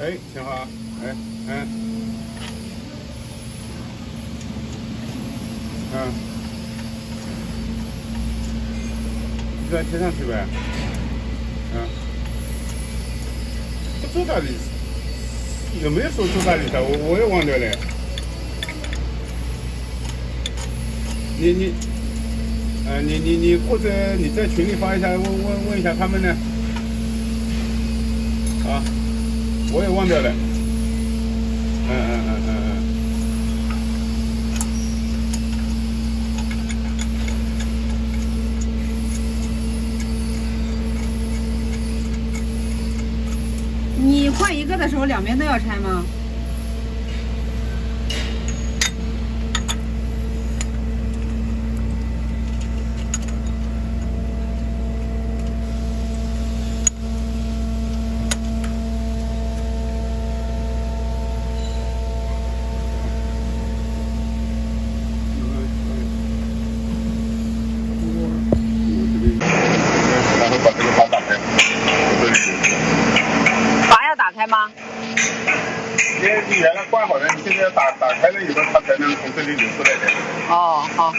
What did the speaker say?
哎，挺好。哎，嗯，嗯，你再贴上去呗。嗯，不做大理有没有说做大理的？我也忘掉了。你，你或者你在群里发一下，问一下他们呢？啊，我也忘掉了。嗯。你换一个的时候，两边都要拆吗？然后把这个阀打开，这里阀要打开吗？你原来关好了，你现在打开了以后，它才能从这里流出来的。哦，好。